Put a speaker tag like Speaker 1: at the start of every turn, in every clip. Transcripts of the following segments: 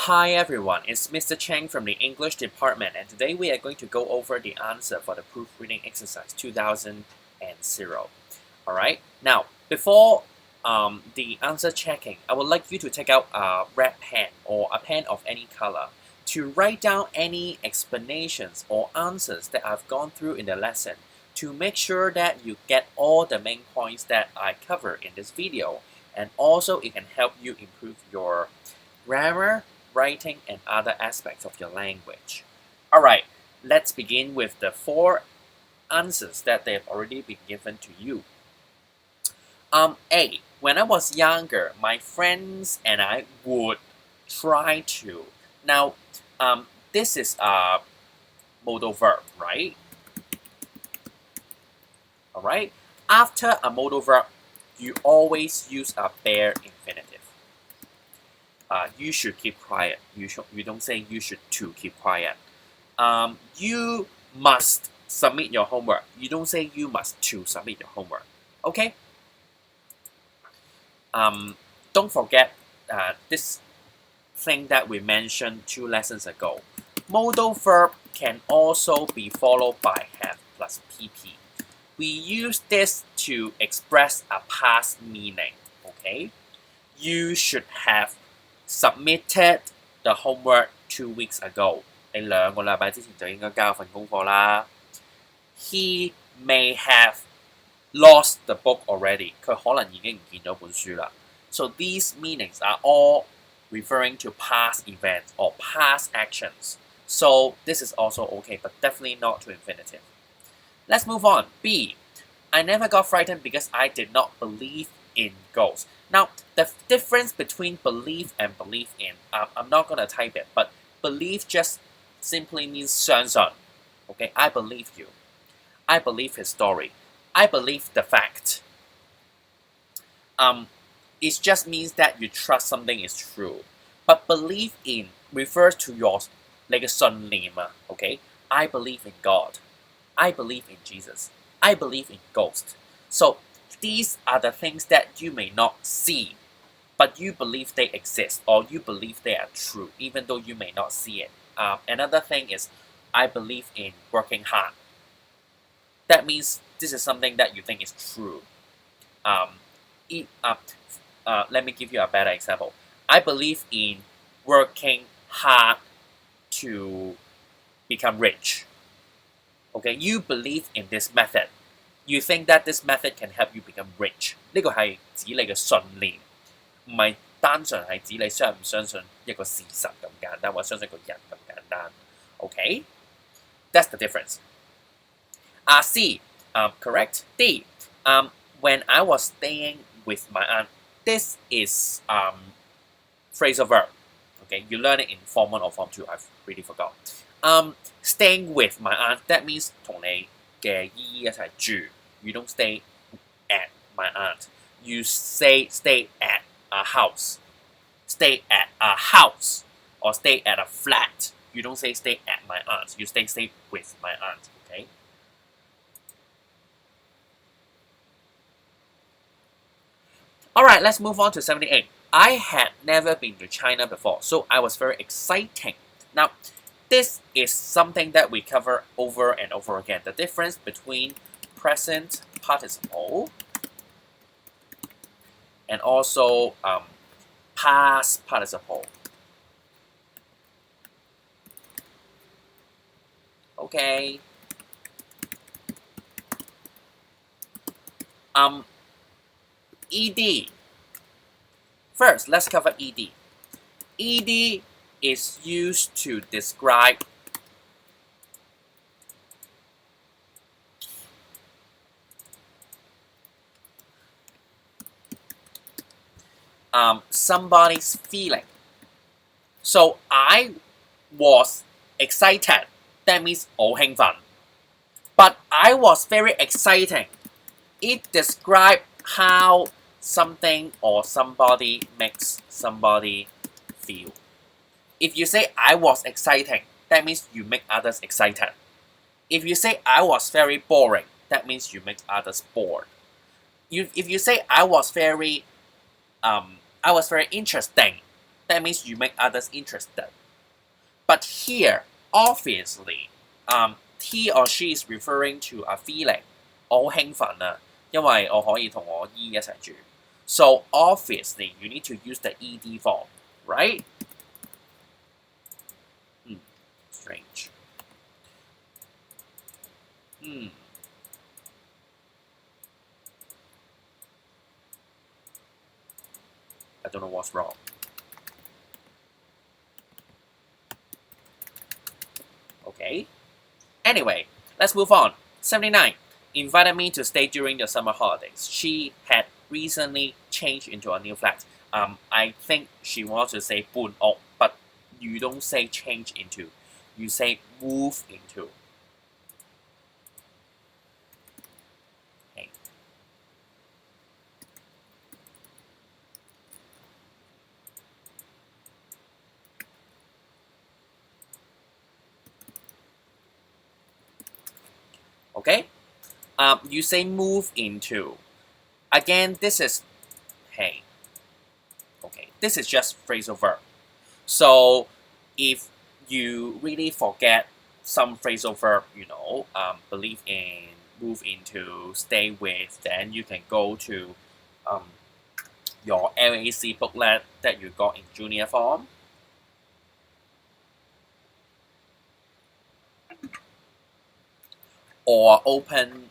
Speaker 1: Hi everyone, it's Mr. Cheng from the English department, and today we are going to go over the answer for the proofreading exercise 2000. Alright, now before the answer checking, I would like you to take out a red pen or a pen of any color to write down any explanations or answers that I've gone through in the lesson to make sure that you get all the main points that I cover in this video, and also it can help you improve your grammar, writing, and other aspects of your language. Alright, let's begin with the 4 answers that they've already been given to you. A. When I was younger, my friends and I would try to. Now, this is a modal verb, right? Alright, after a modal verb, you always use a bare infinitive. You should keep quiet. You don't say you should to keep quiet. You must submit your homework. You don't say you must to submit your homework. Okay? Don't forget this thing that we mentioned 2 lessons ago. Modal verb can also be followed by have plus pp. We use this to express a past meaning. Okay? You should have submitted the homework 2 weeks ago. 你2個禮拜之前就應該交份功課啦。He may have lost the book already. 佢可能已經唔見咗本書啦。So these meanings are all referring to past events or past actions. So this is also okay, but definitely not to infinitive. Let's move on. B. I never got frightened because I did not believe in ghosts. Now, the difference between believe and believe in, I'm not going to type it, but believe just simply means 相信. Okay, I believe you. I believe his story. I believe the fact. It just means that you trust something is true. But believe in refers to your 你嘅信念啊, okay? I believe in God. I believe in Jesus. I believe in ghosts. So these are the things that you may not see, but you believe they exist, or you believe they are true, even though you may not see it. Another thing is, I believe in working hard. That means this is something that you think is true. Let me give you a better example. I believe in working hard to become rich. Okay, you believe in this method. You think that this method can help you become rich. 呢個係指你嘅信念，唔係單純係指你相唔相信一個事實咁簡單，或者相信個人咁簡單。Okay? That's the difference. C. Correct. D. When I was staying with my aunt. This is phrasal verb. Okay, you learn it in Form 1 or Form 2. I've really forgot. Staying with my aunt. That means 同你嘅姨姨一齊住。You don't stay at my aunt. You say stay at a house. Stay at a house or stay at a flat. You don't say stay at my aunt. You stay with my aunt. Okay. Alright, let's move on to 78. I had never been to China before, so I was very exciting. Now, this is something that we cover over and over again. The difference between present participle and also past participle. Okay. ED. First, let's cover ED. ED is used to describe somebody's feeling. So I was excited. That means 好興奮. But I was very exciting. It describes how something or somebody makes somebody feel. If you say I was exciting, that means you make others excited. If you say I was very boring, that means you make others bored. If you say I was very interesting, That means you make others interested. But here, obviously, he or she is referring to a feeling. 我好興奮啊，因為我可以同我姨一齊住。So obviously, you need to use the ed form, right? Strange. I don't know what's wrong. Okay. Anyway, let's move on. 79. Invited me to stay during the summer holidays. She had recently changed into a new flat. I think she wants to say 搬屋, but you don't say change into. You say move into. Okay. Okay? You say move into. Again, this is, hey. Okay, this is just phrasal verb. So, if you really forget some phrasal verb, believe in, move into, stay with, then you can go to your LAC booklet that you got in junior form. Or open,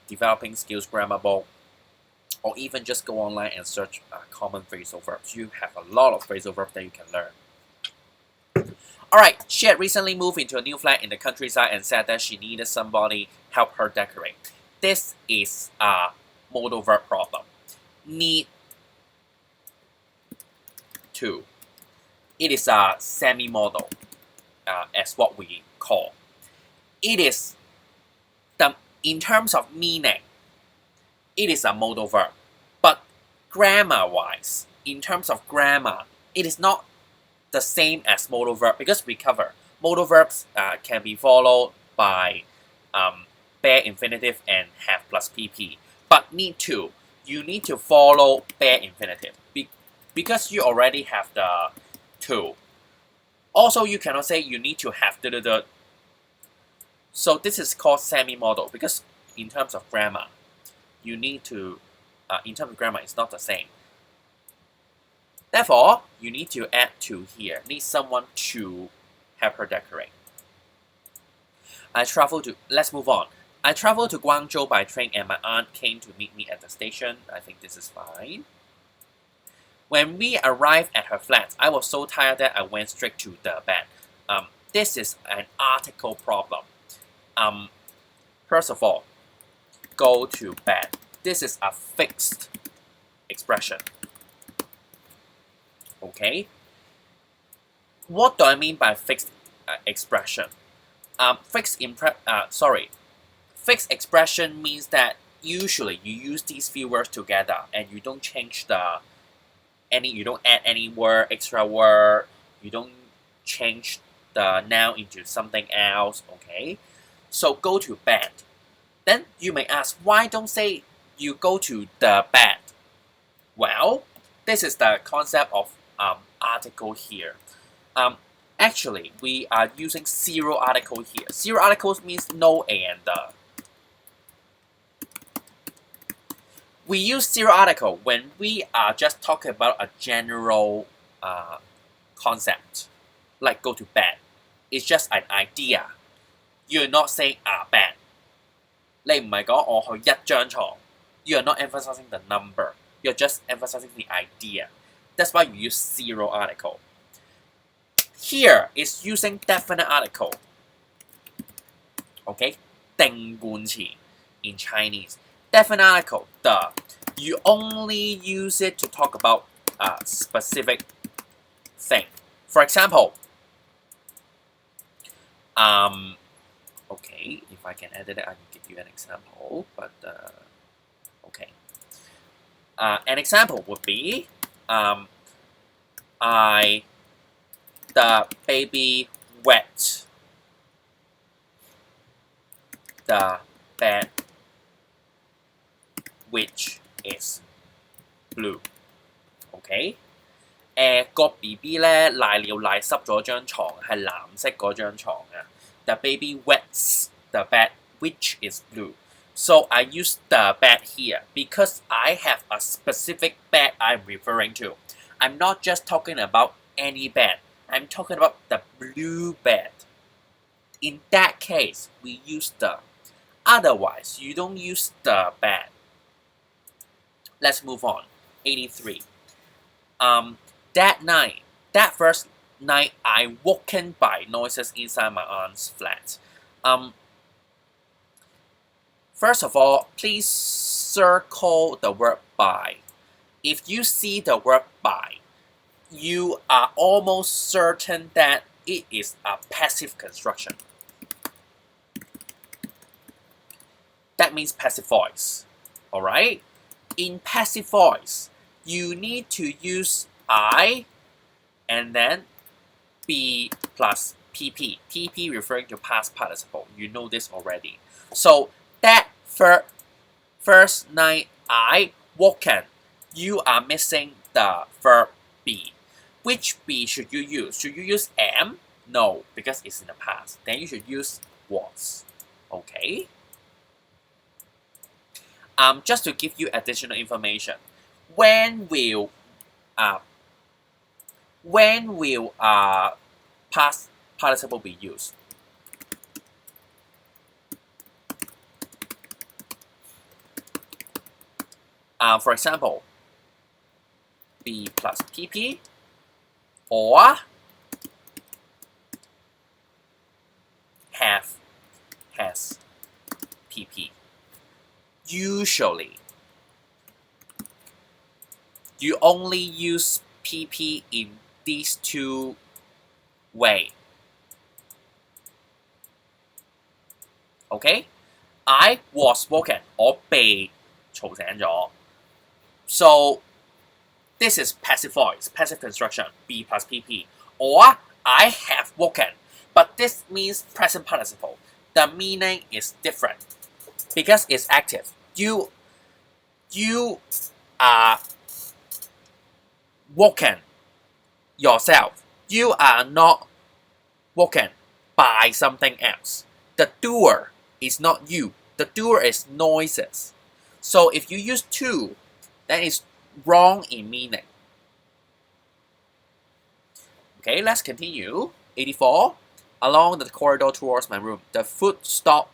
Speaker 1: developing skills grammar book, or even just go online and search common phrasal verbs. You have a lot of phrasal verbs that you can learn. Alright, she had recently moved into a new flat in the countryside and said that she needed somebody help her decorate. This is a modal verb problem. Need to. It is a semi-modal, as what we call. It is, in terms of meaning, it is a modal verb. But grammar-wise, in terms of grammar, it is not the same as modal verb because we cover modal verbs can be followed by bare infinitive and have plus pp. But need to, you need to follow bare infinitive because you already have the to. Also, you cannot say you need to have the. So this is called semi-modal because in terms of grammar, you need to, in terms of grammar, it's not the same. Therefore, you need to add to here. Need someone to help her decorate. Let's move on. I traveled to Guangzhou by train and my aunt came to meet me at the station. I think this is fine. When we arrived at her flat, I was so tired that I went straight to the bed. This is an article problem. First of all, go to bed. This is a fixed expression. Okay? What do I mean by fixed expression? Fixed expression means that usually you use these few words together and you don't change you don't add any word, extra word, you don't change the noun into something else, okay? So go to bed. Then you may ask, why don't say you go to the bed? Well, this is the concept of article here. Actually, we are using zero article here. Zero articles means no a and the. We use zero article when we are just talking about a general concept, like go to bed. It's just an idea. You're not saying bed. 你唔係講我去一張床. You're not emphasizing the number. You're just emphasizing the idea. That's why you use zero article. Here is using definite article. Okay? 定冠詞 in Chinese. Definite article, the. You only use it to talk about a specific thing. For example, okay, if I can edit it, I can give you an example, but okay. An example would be, the baby wet the bed, which is blue. Okay? 個 BB 咧賴尿賴濕咗張床，係藍色嗰張床啊。The baby wets the bed, which is blue. So I use the bed here because I have a specific bed I'm referring to. I'm not just talking about any bed. I'm talking about the blue bed. In that case, we use the. Otherwise, you don't use the bed. Let's move on. 83. That first night, I woken by noises inside my aunt's flat. First of all, please circle the word by. If you see the word by, you are almost certain that it is a passive construction. That means passive voice. Alright? In passive voice, you need to use I and then be plus PP. PP referring to past participle. You know this already. So that first night I woken, you are missing the verb be. Which be should you use? Should you use am? No, because it's in the past. Then you should use was. Okay? Just to give you additional information, when will past participle be used? For example, be plus PP or has PP. Usually, you only use PP in these two ways. Okay? I was woken 我被嘈醒咗. So this is passive voice, passive construction, be plus PP. Or I have woken, but this means present participle. The meaning is different because it's active. You are woken yourself. You are not woken by something else. The doer is not you. The doer is noises. So if you use to, then it's wrong in meaning. Okay, let's continue. 84. Along the corridor towards my room, the footsteps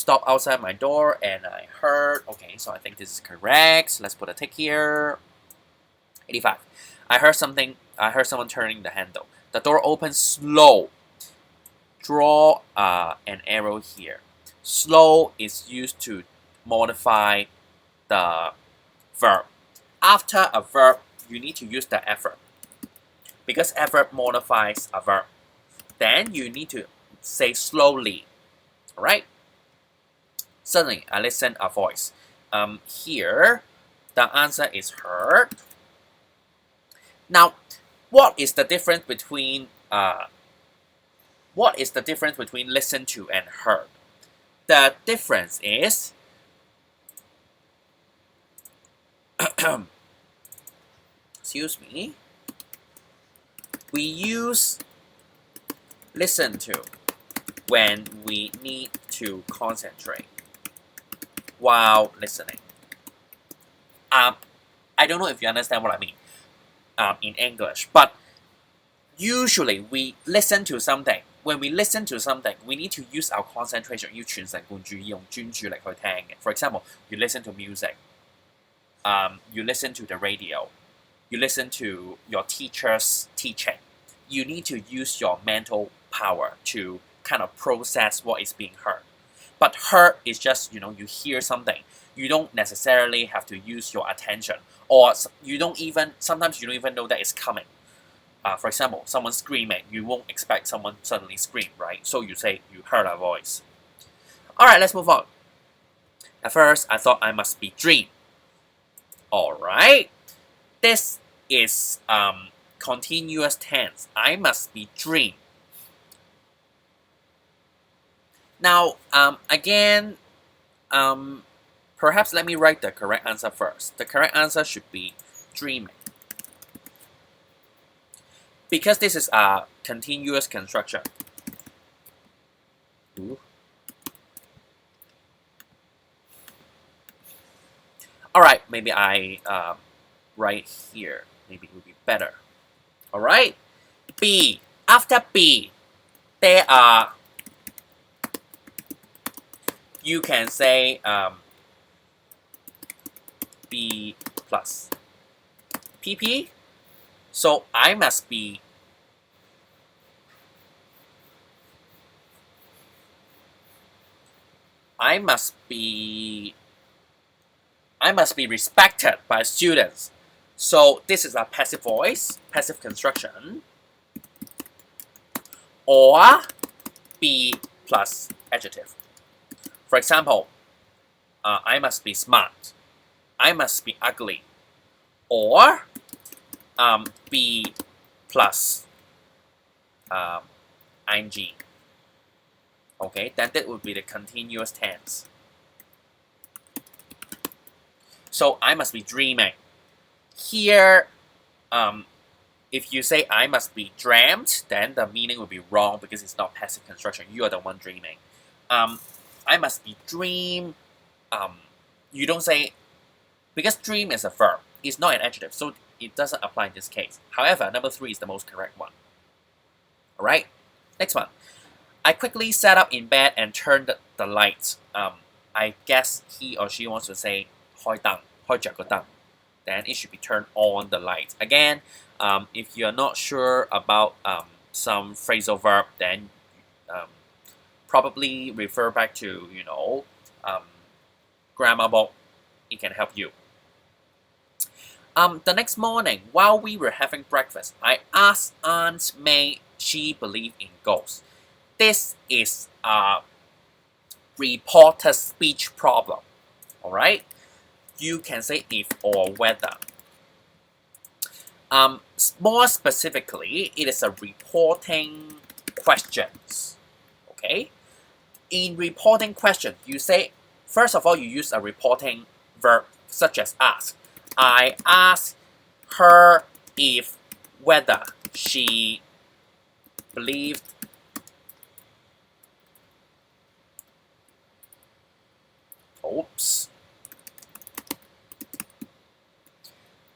Speaker 1: stopped outside my door and I heard, okay, so I think this is correct. So let's put a tick here. 85. I heard someone turning the handle. The door opened slow. Draw an arrow here. Slow is used to modify the verb. After a verb, you need to use the adverb. Because adverb modifies a verb. Then you need to say slowly. Alright? Suddenly, I listened a voice. Here, the answer is heard. Now, what is the difference between listen to and heard? The difference is excuse me. We use listen to when we need to concentrate while listening. I don't know if you understand what I mean in English, but usually we listen to something. When we listen to something, we need to use our concentration. 要全神貫注，用專注力去聽嘅。For example, you listen to music. You listen to the radio. You listen to your teacher's teaching. You need to use your mental power to kind of process what is being heard. But heard is just, you hear something. You don't necessarily have to use your attention. Or sometimes you don't even know that it's coming. For example, someone screaming. You won't expect someone suddenly scream, right? So you say you heard a voice. Alright, let's move on. At first, I thought I must be dream. Alright. This is continuous tense. I must be dream. Now, again, perhaps let me write the correct answer first. The correct answer should be dreaming. because this is a continuous construction. Ooh. Alright, maybe I write here. Maybe it would be better. Alright, B. After B, there are, you can say B plus PP. So I must be respected by students. So this is a passive voice, passive construction, or be plus adjective. For example, I must be smart, I must be ugly, or be plus ing. Okay, then that would be the continuous tense. So I must be dreaming. Here, if you say I must be dreamt, then the meaning would be wrong because it's not passive construction. You are the one dreaming. I must be dream. You don't say, because dream is a verb. It's not an adjective, so it doesn't apply in this case. However, number 3 is the most correct one. Alright, next one. I quickly sat up in bed and turned the lights. I guess he or she wants to say 開燈，開着個燈. Then it should be turn on the light. Again, if you're not sure about some phrasal verb, then probably refer back to, grammar book. It can help you. The next morning, while we were having breakfast, I asked Aunt May she believed in ghosts. This is a reported speech problem. Alright? You can say if or whether. More specifically, it is a reporting questions. Okay? In reporting questions, you say, first of all, you use a reporting verb such as ask. I asked her if whether she believed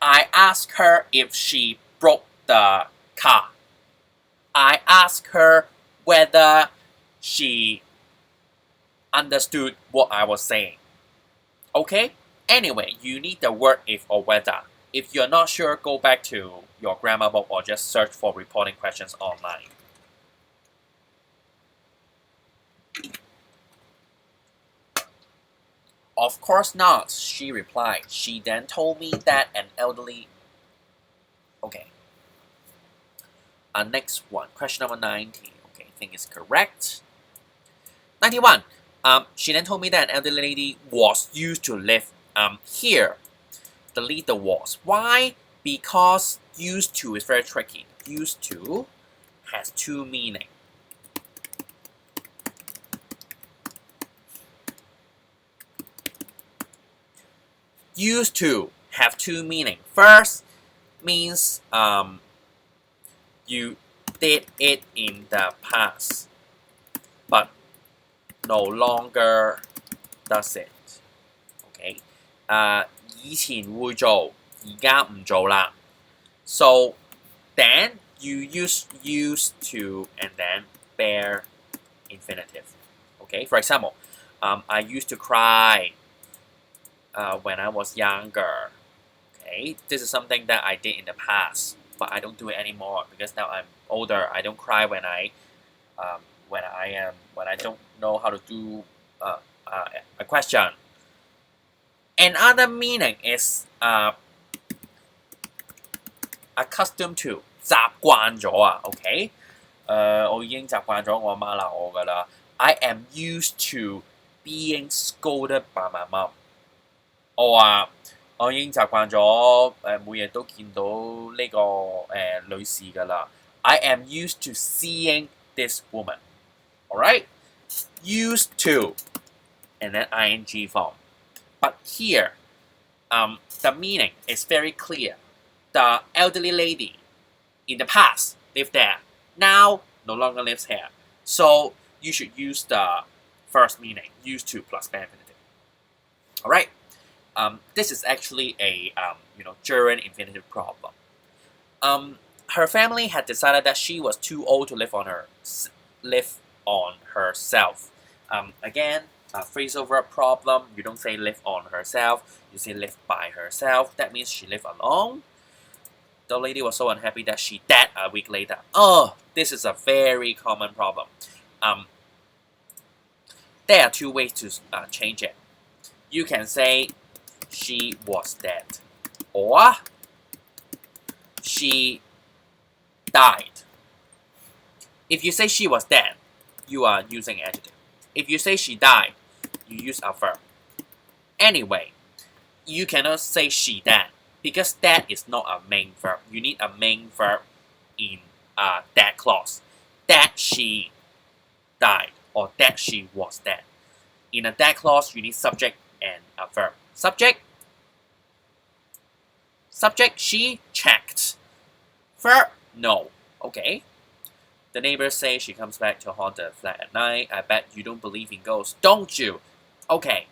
Speaker 1: I asked her if she broke the car. I asked her whether she understood what I was saying. Okay? Anyway, you need the word if or whether. If you're not sure, go back to your grammar book or just search for reporting questions online. Of course not, she replied. She then told me that an elderly... Okay. Next one, question number 90. Okay, I think it's correct. 91. She then told me that an elderly lady was used to live here. Delete the was. Why? Because used to is very tricky. Used to has two meanings. Used to have two meanings. First means you did it in the past, but no longer does it. Okay. 以前會做，而家唔做啦。So then you use used to and then bare infinitive. Okay. For example, I used to cry when I was younger. Okay, this is something that I did in the past, but I don't do it anymore because now I'm older. I don't cry when I don't know how to do a question. Another meaning is accustomed to 習慣咗啊 ，OK？ 我已經習慣咗我阿媽鬧我㗎啦。I am used to being scolded by my mom. 我話我已經習慣咗每日都見到呢個女士㗎啦。I am used to seeing this woman. Alright? Used to and then ing form. But here, the meaning is very clear. The elderly lady in the past live there. Now, no longer lives here. So you should use the first meaning, use to plus bare infinitive. All right. This is actually a gerund infinitive problem. Her family had decided that she was too old to live on herself. Again, a phrasal verb problem. You don't say live on herself. You say live by herself. That means she lived alone. The lady was so unhappy that she died a week later. Oh, this is a very common problem. There are two ways to change it. You can say she was dead, or she died. If you say she was dead, you are using adjective. If you say she died, you use a verb. Anyway, you cannot say she died because that is not a main verb. You need a main verb in that clause. That she died or that she was dead. In a that clause, you need subject and a verb. Subject, she checked. Verb, no. Okay. The neighbors say she comes back to haunt the flat at night. I bet you don't believe in ghosts, don't you? Okay.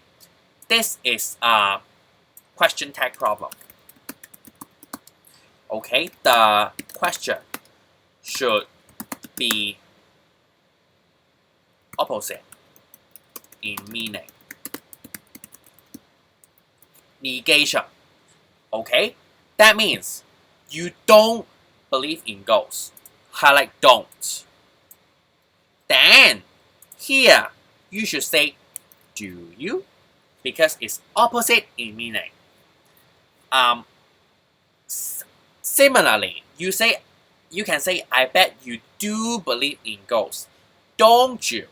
Speaker 1: This is a question tag problem. Okay, the question should be opposite in meaning. Negation. Okay, that means you don't believe in ghosts. Highlight don't. Then here you should say do you, because it's opposite in meaning. Similarly, you can say I bet you do believe in ghosts, don't you?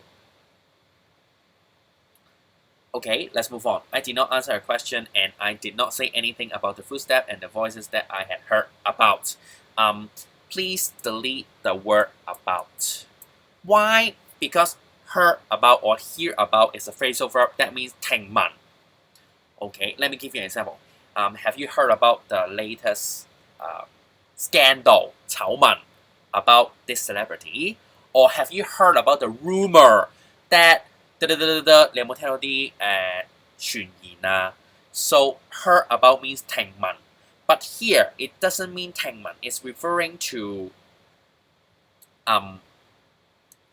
Speaker 1: Okay, let's move on. I did not answer a question and I did not say anything about the footsteps and the voices that I had heard about. Please delete the word about. Why? Because heard about or hear about is a phrasal verb that means 聽聞. Okay, let me give you an example. Have you heard about the latest scandal, 醜聞, about this celebrity? Or have you heard about the rumor that 你有冇聽到啲傳言啊? So heard about means 聽聞, but here it doesn't mean 聽聞. It's referring to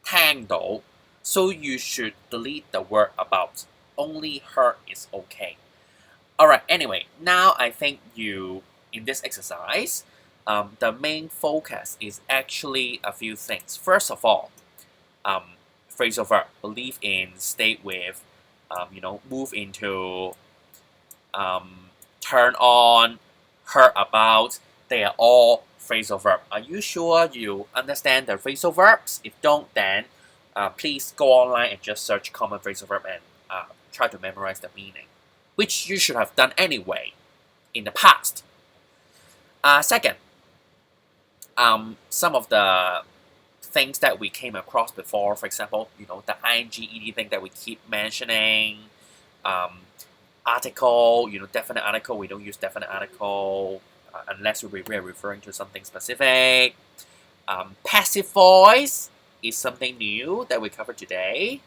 Speaker 1: 聽到. So you should delete the word about. Only heard is okay. Alright, anyway, now I think in this exercise, the main focus is actually a few things. First of all, phrasal verb, believe in, state with, move into, turn on, heard about, they are all phrasal verb. Are you sure you understand the phrasal verbs? If don't, then please go online and just search common phrasal verb and try to memorize the meaning, which you should have done anyway in the past. Second, some of the things that we came across before, for example, the ing ed thing that we keep mentioning, article, definite article, we don't use definite article unless we are referring to something specific. Passive voice is something new that we covered today.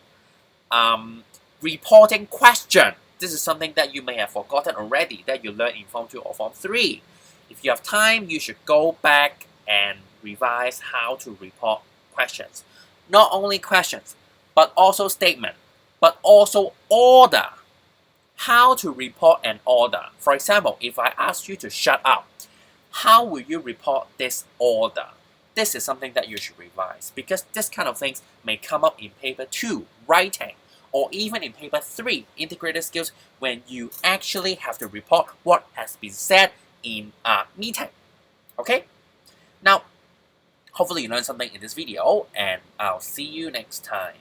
Speaker 1: Reporting question. This is something that you may have forgotten already that you learned in Form 2 or Form 3. If you have time, you should go back and revise how to report questions. Not only questions, but also statement, but also order. How to report an order. For example, if I ask you to shut up, how will you report this order? This is something that you should revise because this kind of things may come up in paper 2, writing, or even in paper 3, integrated skills, when you actually have to report what has been said in a meeting. Okay? Now, hopefully you learned something in this video, and I'll see you next time.